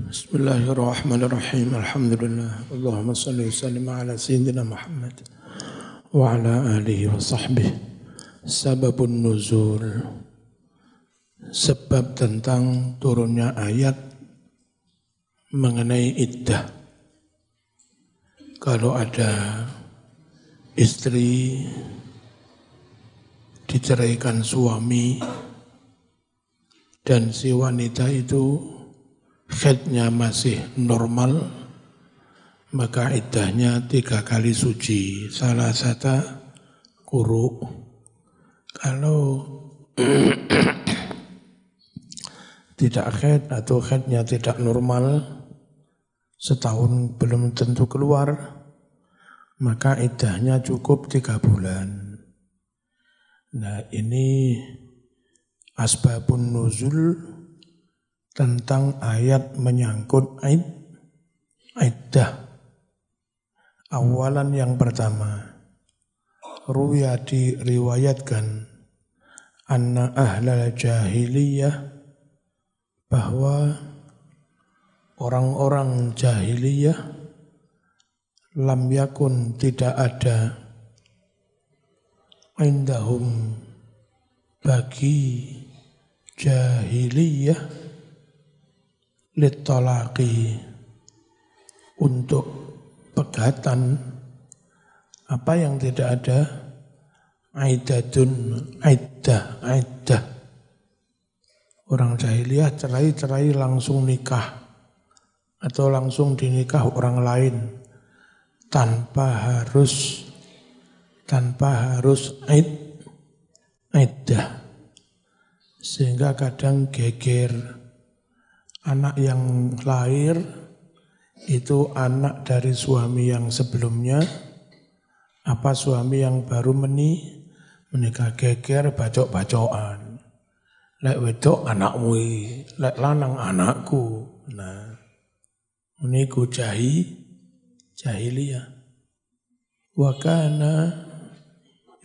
Bismillahirrahmanirrahim. Alhamdulillah. Allahumma salli wa sallim ala sayyidina Muhammad wa ala alihi wa sahbihi. Sababun nuzul. Sebab tentang turunnya ayat mengenai iddah. Kalau ada istri diceraikan suami dan si wanita itu haidnya masih normal, maka iddahnya 3 kali suci. Salah satu quru. Kalau tidak haid atau haidnya tidak normal, setahun belum tentu keluar, maka iddahnya cukup 3 bulan. Nah, ini asbabun nuzul tentang ayat menyangkut iddah. Awalan yang pertama, ruya diriwayatkan anna ahlal jahiliyah, bahwa orang-orang jahiliyah lam yakun tidak ada indahum bagi jahiliyah litolaki untuk pegatan. Apa yang tidak ada? Iddah. Orang jahiliyah cerai langsung nikah atau langsung dinikah orang lain tanpa harus iddah. Sehingga kadang geger. Anak yang lahir itu anak dari suami yang sebelumnya, apa suami yang baru menikah, geger bacok-bacokan. Lek wedok anakmu, lek lanang anakku. Nah, niku jahiliyah. Wa kana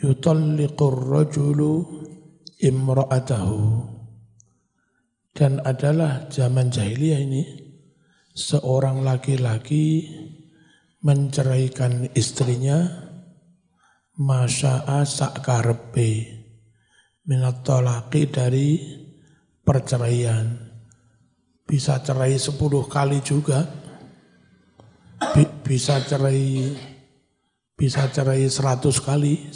yutalliqur rajulu imra'atahu. Dan adalah zaman jahiliyah ini, seorang laki-laki menceraikan istrinya masya'a sakarepe minat talaqi, dari perceraian. Bisa cerai 10 kali juga, bisa cerai 100 kali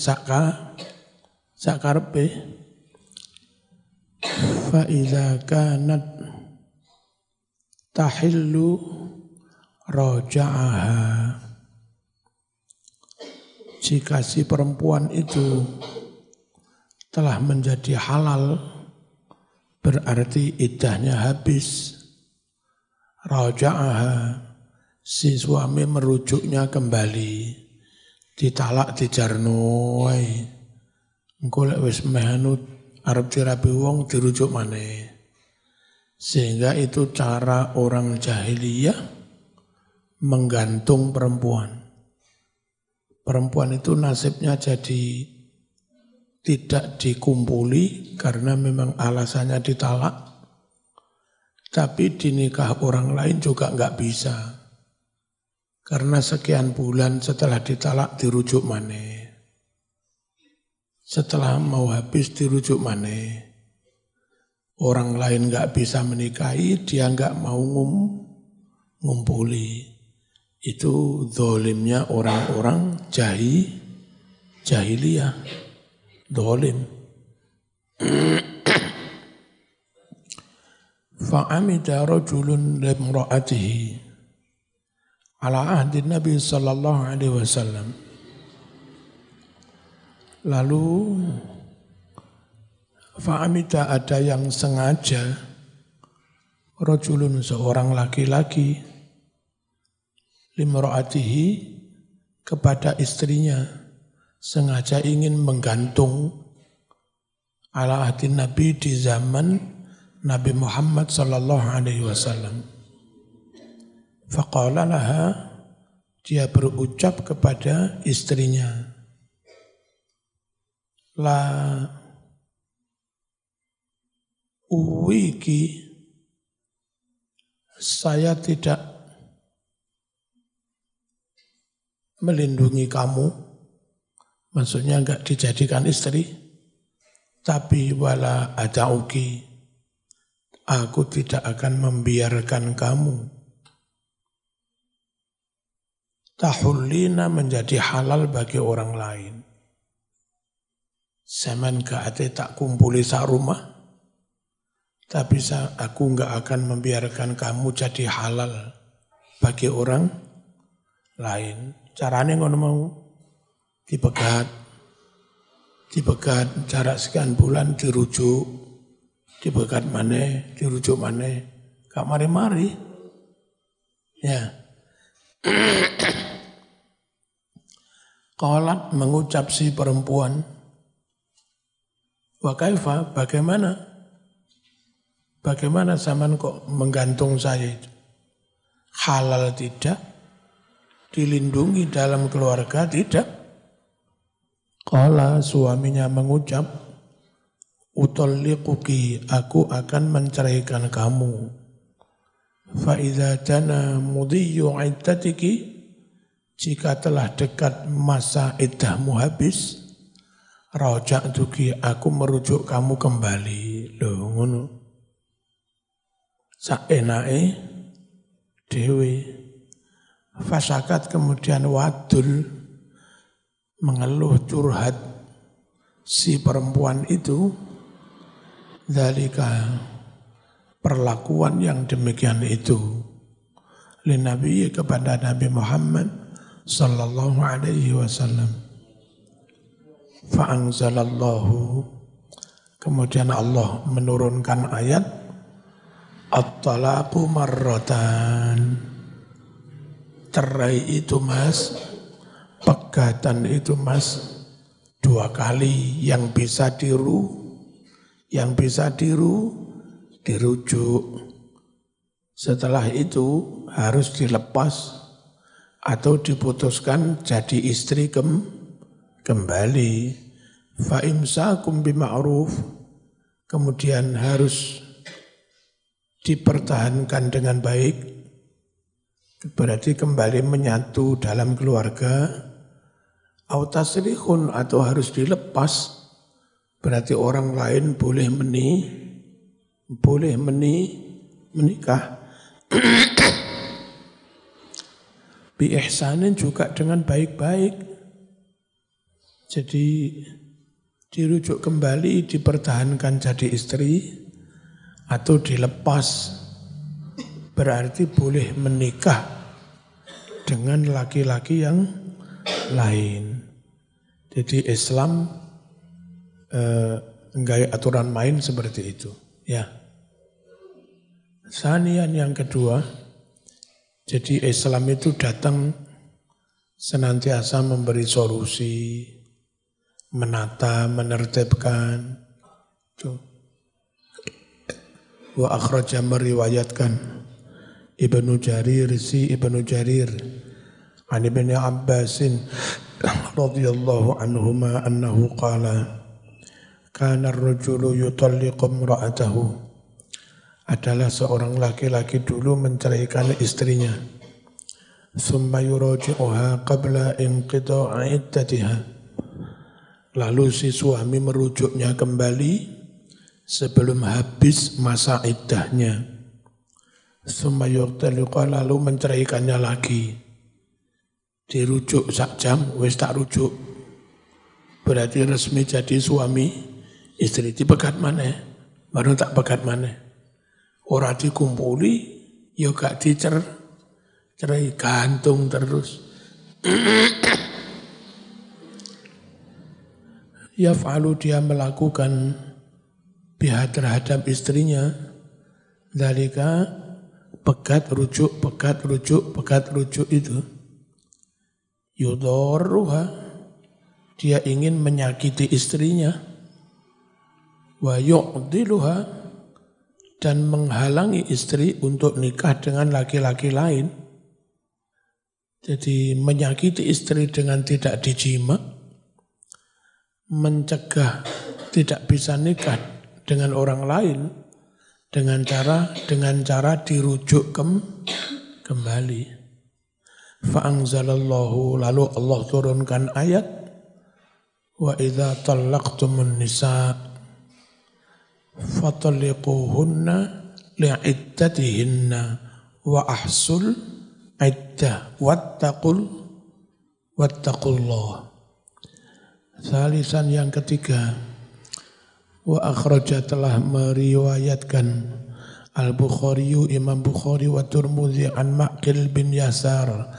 sakarepe. Fa'idha kanat tahillu raja'aha. Jika si perempuan itu telah menjadi halal, berarti iddahnya habis. Raja'aha, si suami merujuknya kembali. Ditalak dijarnoi. Engko lek wis mehanut arep dirabi wong dirujuk maneh. Sehingga itu cara orang jahiliyah menggantung perempuan. Perempuan itu nasibnya jadi tidak dikumpuli karena memang alasannya ditalak. Tapi dinikah orang lain juga enggak bisa. Karena sekian bulan setelah ditalak dirujuk maneh. Setelah mau habis dirujuk maneh. Orang lain enggak bisa menikahi, dia enggak mau ngumpuli. Itu zalimnya orang-orang jahiliyah. Zalim. Fa'amida rajulun limra'atihi ala ahdi Nabi sallallahu alaihi wasallam. Lalu fa'amida, ada yang sengaja, rajulun seorang laki-laki, limra'atihi kepada istrinya, sengaja ingin menggantung ala ahdi Nabi di zaman Nabi Muhammad sallallahu alaihi wasallam. Faqala laha, dia berucap kepada istrinya, la uwiki saya tidak melindungi kamu, maksudnya enggak dijadikan istri, tapi wala adauki, aku tidak akan membiarkan kamu tahullina menjadi halal bagi orang lain. Zaman keate tak kumpuli sak rumah, tapi aku enggak akan membiarkan kamu jadi halal bagi orang lain. Caranya ngono mau dipegat jarak sekian bulan dirujuk, dipegat maneh, dirujuk maneh, gak mari-mari. Ya. Qalat mengucap si perempuan, wa kaifa, bagaimana zaman kok menggantung saya itu? Halal tidak, dilindungi dalam keluarga tidak. Qala suaminya mengucap, utalliquki, aku akan menceraikan kamu. Fa idza jana mudiyyu iddatiki, jika telah dekat masa iddahmu habis, raja'tuki, aku merujuk kamu kembali. Loh ngono. Saenake dhewe. Fasakat kemudian wadul mengeluh curhat si perempuan itu, dzalika perlakuan yang demikian itu Nabi kepada Nabi Muhammad sallallahu alaihi wasallam. Fa anzalallahu, kemudian Allah menurunkan ayat at-talaqu marratan. Cerai itu mas, pegatan itu mas, 2 kali, yang bisa dirujuk. Setelah itu harus dilepas atau diputuskan jadi istri kembali. Fa imsakum bima'ruf, kemudian harus dipertahankan dengan baik. Berarti kembali menyatu dalam keluarga. Au tasrihun, atau harus dilepas. Berarti orang lain boleh menikah. Bi ihsanin, juga dengan baik-baik. Jadi dirujuk kembali, dipertahankan jadi istri, atau dilepas. Berarti boleh menikah dengan laki-laki yang lain. Jadi Islam enggak aturan main seperti itu. Ya. Sanian yang kedua, jadi Islam itu datang senantiasa memberi solusi, menata, menertibkan. Wa akhraja, meriwayatkan Ibnu Jarir an Ibnu Abbasin radhiyallahu anhuma annahu qala kana ar-rajulu yutalliqu imra'atahu, adalah seorang laki-laki dulu menceraikan istrinya, thumma yuraji'uha qabla inqita'i iddatiha, lalu si suami merujuknya kembali sebelum habis masa iddahnya. Thumma yuqtaliqa, lalu menceraikannya lagi. Dirujuk sak jam, wis tak rujuk. Berarti resmi jadi suami istri. Dipegat maneh, baru tak pegat maneh. Ora dikumpuli, ya gak cerai, gantung terus. Yaf'alu, dia melakukan biha terhadap istrinya, dzalika pegat rujuk itu. Yudorruha, dia ingin menyakiti istrinya. Wa yu'diluha, dan menghalangi istri untuk nikah dengan laki-laki lain. Jadi menyakiti istri dengan tidak dijima, mencegah tidak bisa nikah dengan orang lain, dengan cara dirujuk kembali. Fa'angzalallahu, lalu Allah turunkan ayat, wa idza talaqtumun nisa fatalliquhunna li'iddatihinna wa ahsul iddah wattaqullah. Salisan yang ketiga, wa akhraja telah meriwayatkan Al-Bukhari, Imam Bukhari wa Tirmidzi an Ma'qil bin Yasar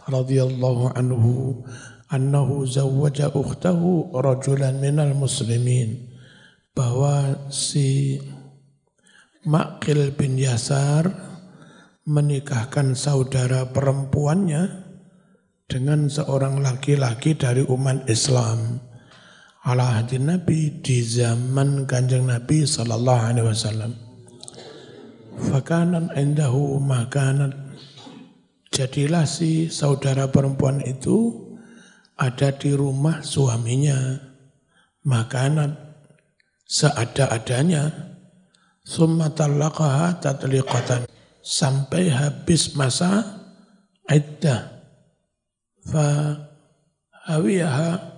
radhiyallahu anhu annahu zawwaja ukhtahu rajulan minal muslimin, bahwa si Ma'qil bin Yasar menikahkan saudara perempuannya dengan seorang laki-laki dari umat Islam ala ahdi Nabi, di zaman Kanjeng Nabi sallallahu alaihi wasallam. Fakanan indahu makanat, jadilah si saudara perempuan itu ada di rumah suaminya, makanat seada-adanya, summa talaqaha tatliqatan, sampai habis masa iddah, fa hawiyaha,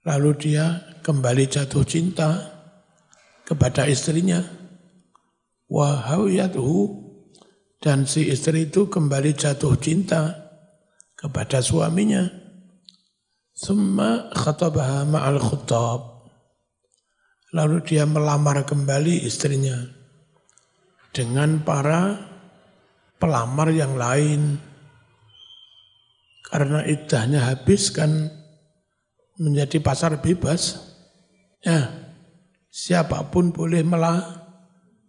lalu dia kembali jatuh cinta kepada istrinya, wa hawiyatuhu, dan si istri itu kembali jatuh cinta kepada suaminya. Summa khatabaha ma'al khuttab, lalu dia melamar kembali istrinya dengan para pelamar yang lain, karena iddahnya habis kan, menjadi pasar bebas. Ya, siapapun boleh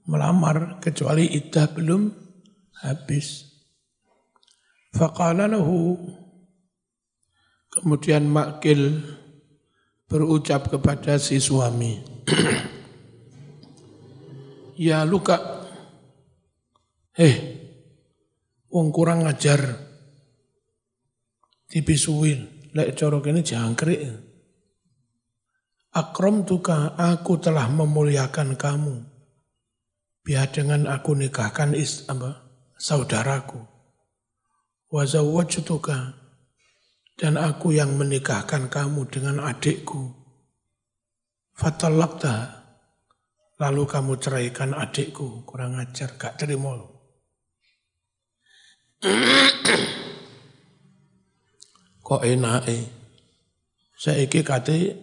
melamar kecuali iddah belum habis. Faqala lahu, kemudian Ma'qil berucap kepada si suami, ya luka, wong kurang ngajar, dibisuin. Lek coro kene jangkrik. Akramtuka, aku telah memuliakan kamu. Biar dengan aku nikahkan saudaraku. Wa zawwajtuka, dan aku yang menikahkan kamu dengan adikku. Fatallaqta, lalu kamu ceraikan adikku. Kurang ajar, gak terima. Kok enake saiki kate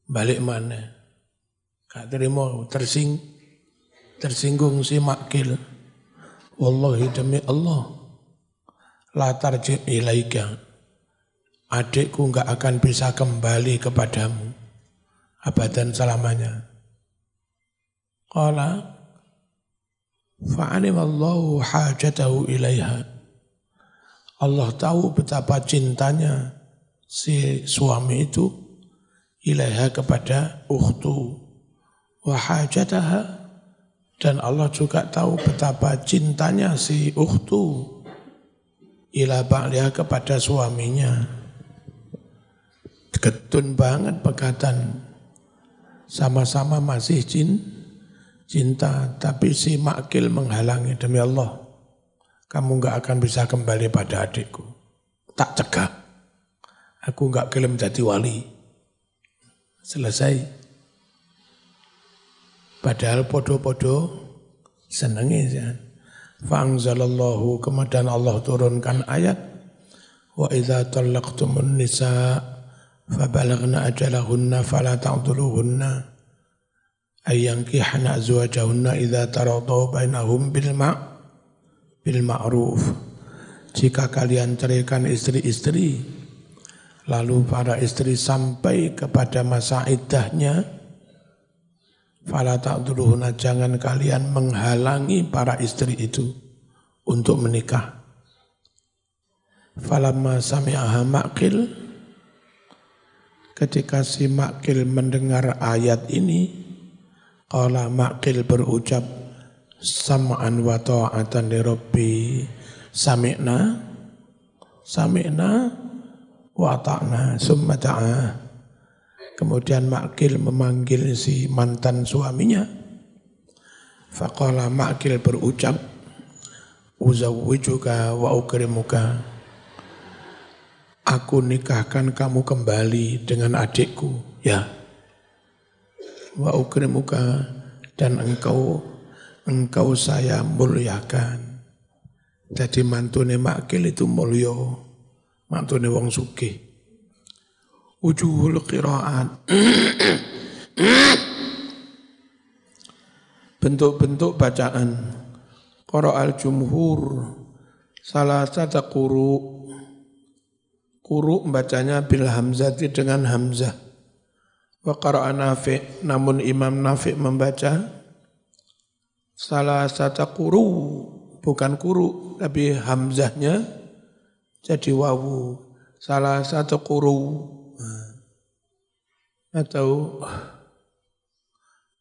balik mana, gak terima, tersinggung si Ma'qil. Wallahi demi Allah, la tarji' ilaika, adikku gak akan bisa kembali kepadamu abadan selamanya. Qala fa'alimallahu hajatahu ilaiha, Allah tahu betapa cintanya si suami itu ilaiha kepada ukhtu, wa hajataha, dan Allah juga tahu betapa cintanya si ukhtu ila ba'liha kepada suaminya. Ketun banget pekatan, sama-sama masih cinta, tapi si Ma'qil menghalangi. Demi Allah, kamu enggak akan bisa kembali pada adikku. Tak cegah. Aku enggak gelem jadi wali. Selesai. Padahal podo-podo senengi. Fa'angzalallahu, kemudian Allah turunkan ayat, wa idza talaqtumun nisa fabalagna ajalahunna fala ta'dhuluhunna ayyankihna azwajahunna idza taradaw bainahum bil ma'ruf. Jika kalian ceraikan istri-istri, lalu para istri sampai kepada masa iddahnya, fala ta'dhuluhunna, jangan kalian menghalangi para istri itu untuk menikah. Falamma sami'aha Ma'qil, ketika si Ma'qil mendengar ayat ini, qala Ma'qil berucap, sam'an wa ta'atan li rabbi, sami'na wa ta'na summa ta'a. Kemudian Ma'qil memanggil si mantan suaminya, Faqala Ma'qil berucap, uzawwijuka wa ukrimuka. Aku nikahkan kamu kembali dengan adikku, ya. Wa ukrimuka, dan engkau saya muliakan. Jadi mantune Ma'qil itu mulya, mantune wong sugih. Wujuhul qiraat. Bentuk-bentuk bacaan. Qara'al jumhur salasata quru. Quru bacanya bil hamzati dengan hamzah. Wa qara'a Nafi', namun Imam Nafi' membaca salasata quru, bukan quru tapi hamzahnya jadi wawu. Salasata quru atau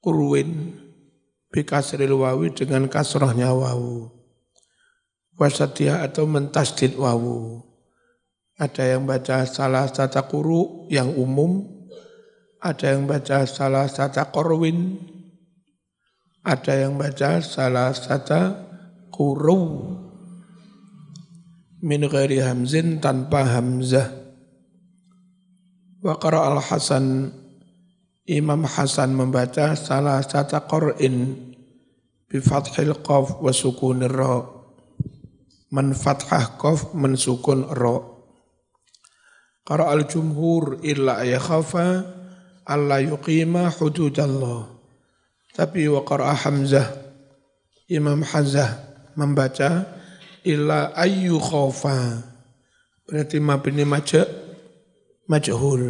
qurwin bikasril wawi dengan kasrahnya wawu. Wasatiyah atau mentasdid wawu. Ada yang baca salasata quru yang umum, ada yang baca salasata qurwin, ada yang baca salasata quru min ghairi hamzin, tanpa hamzah. Wa qara al-Hasan, Imam Hasan membaca salasata qur'in bi fathil qaf wa sukunir ra. Man fathah qaf man sukun ra. Qara al-jumhur illa yakhafa alla yuqima hududallah. Tapi wa qara Hamzah, Imam Hamzah membaca illa ayyu khafa. Berarti mabni majhul.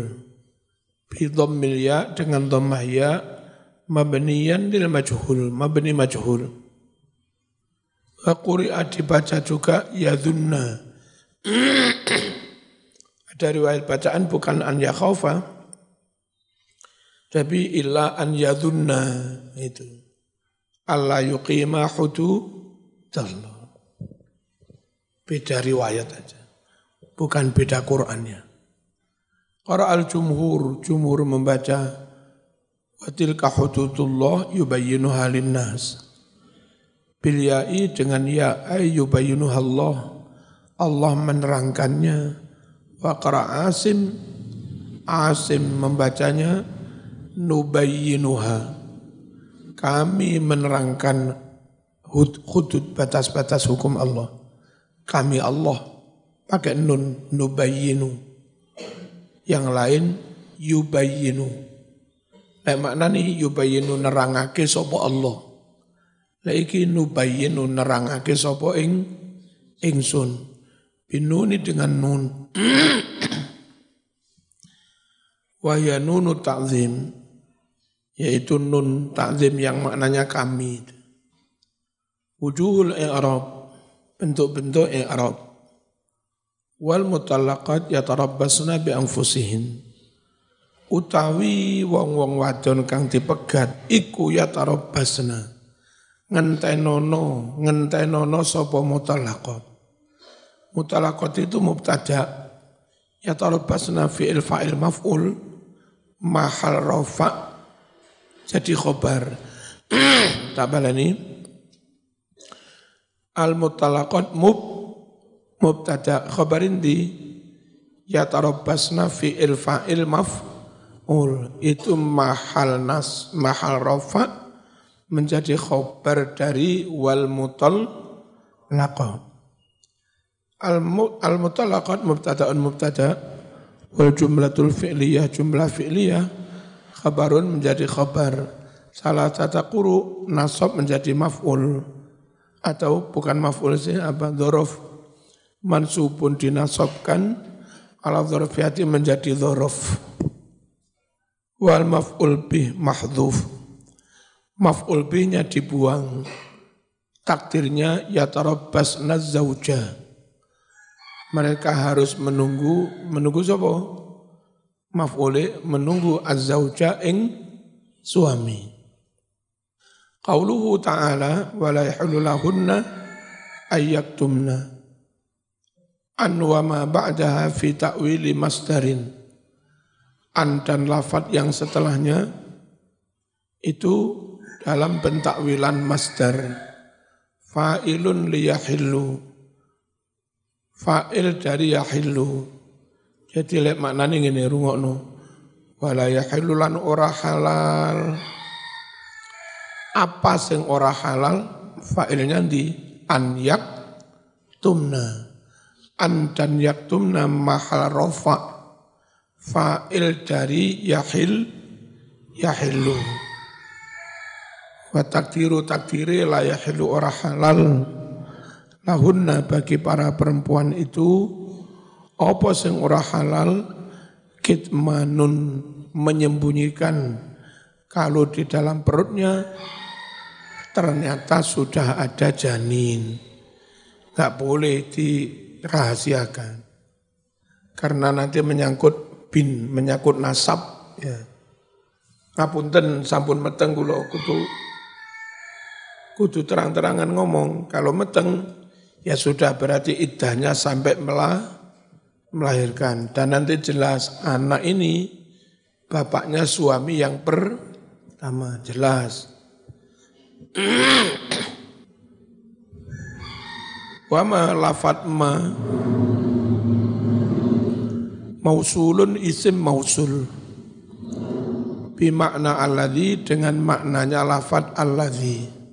Bi dhammil ya, dengan dhammah ya, mabniyan lil majhul, mabni majhul. Wa quri'a, dibaca juga yadhunna. Ada riwayat bacaan bukan an yakhaufa, tapi illa an yadhunna, itu. Alla yuqima hududallah. Beda riwayat aja, bukan beda Qur'annya. Qara'al jumhur, jumhur membaca wa tilka hududullah yubayyinuha linnas. Bil ya'i, dengan ya, ay yubayyinuha Allah, Allah menerangkannya. Wa qara' Asim, Asim membacanya nubayyinuha, kami menerangkan hudud, batas-batas hukum Allah. Kami Allah, pakai nun, nubayyinu. Yang lain yubayyinu. Maknanya yubayyinu nerangake sapa Allah. Lah iki nubayyinu nerangake sapa ingsun. Binuni dengan nun. Wa ya nunu ta'zim, yaitu nun ta'zim yang maknanya kami. Wujuhul i'rab, bentuk-bentuk i'rab. Wal mutallaqat yatarabbasna bi anfusihin. Utawi wong-wong wadon kang dipegat iku yatarabbasna, ngentenono sapa mutallaqat. Mutallaqat itu mubtada, yatarabbasna fi'il fa'il maf'ul mahal rafa, jadi khobar. Tabalani al mutallaqat mubtada, khabarin di yatarabbasna fi'il fa'il maf'ul, itu mahal rafa, menjadi khabar dari wal mutallaqat. Al mutallaqat mubtada'un mubtada, wal jumlatul fi'liyah jumlah fi'liyah, khabarun menjadi khabar. Salasata quru nasab menjadi maf'ul, atau bukan maf'ul sih, apa, dzaraf mansubun dinasabkan, ala dzarfiyati menjadi dzaraf. Wal maf'ul bih mahdhuf, maf'ul bihnya dibuang, takdirnya yatarabbasna zauja, mereka harus menunggu sapa? Maf'ul menunggu az-zauja ing suami. Qauluhu ta'ala wa la yahillu lahunna ayyaktumna an wa ma ba'daha fi ta'wili masdarin. An dan lafadz yang setelahnya itu dalam pentakwilan masdar fa'ilun liyahillu, fa'il dari yahillu. Jadi lek maknane ngene rungokno, wala yahillu lan ora halal. Apa sing ora halal? Fa'ilnya di an yaktumna. An dan yaktumna mahal rofa. Fa'il dari yahillu. Wa takdiri la yahillu ora halal. Lahunna bagi para perempuan itu, apa sing ora halal? Kitmanun, menyembunyikan kalau di dalam perutnya ternyata sudah ada janin. Gak boleh dirahasiakan. Karena nanti menyangkut menyangkut nasab. Ya. Ngapunten sampun meteng kula kudu terang-terangan ngomong. Kalau meteng ya sudah berarti iddahnya sampai melahirkan. Dan nanti jelas anak ini bapaknya suami yang pertama, jelas. Wama lafat ma mausulun isim mausul bimakna alladzi dengan maknanya lafat alladzi.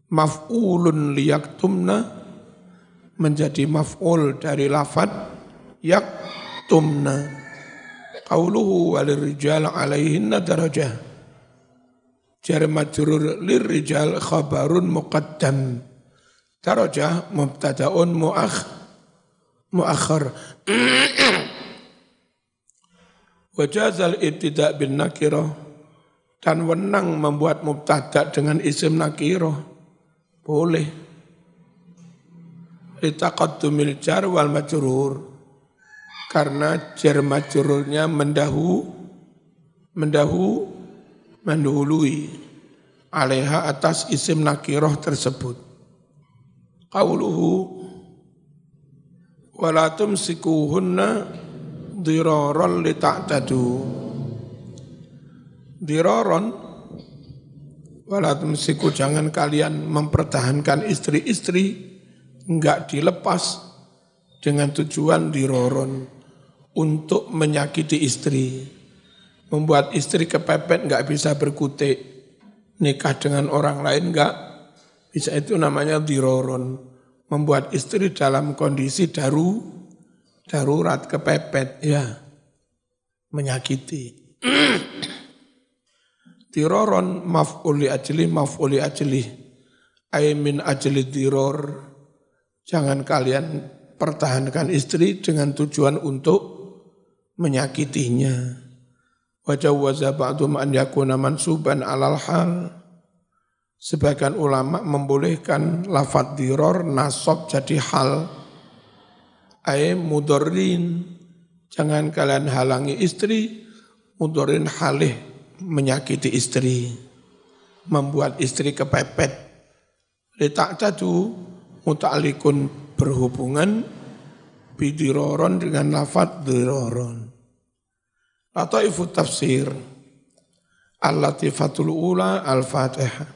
Maf'ulun liyaktumna menjadi maf'ul dari lafat yaktumna. Qauluhu walirrijal alaihinna darajah. Jar majrur lirrijal khabarun muqaddam. Darajah mubtada'un muakhar. Wajazal ibtida' bin nakirah. Dan wenang membuat mubtada' dengan isim nakirah. Boleh. Litaqaddumil jar wal majrur. Karena jar majrurnya mendahului alaiha atas isim nakirah tersebut. Qauluhu wala tumsikuhunna diraran lita'tadu. Diraran wala tumsiku, jangan kalian mempertahankan istri-istri enggak dilepas dengan tujuan diraran untuk menyakiti istri. Membuat istri kepepet enggak bisa berkutik, nikah dengan orang lain enggak bisa, itu namanya diraran. Membuat istri dalam kondisi darurat kepepet, ya, menyakiti. Diraran maf'ul li ajli ay min ajli dirar. Jangan kalian pertahankan istri dengan tujuan untuk menyakitinya. Wa jawwaza ba'dhum an yakuna mansuban 'alal hal. Sebagian ulama membolehkan lafadz dirar nasab jadi hal. Ay mudorrin, jangan kalian halangi istri, mudorrin halih menyakiti istri, membuat istri kepepet. Lita'tadu muta'alliqun berhubungan bidiraron dengan lafadz diraron. Lataifu tafsir Al-Latifatul Ula Al-Fatihah.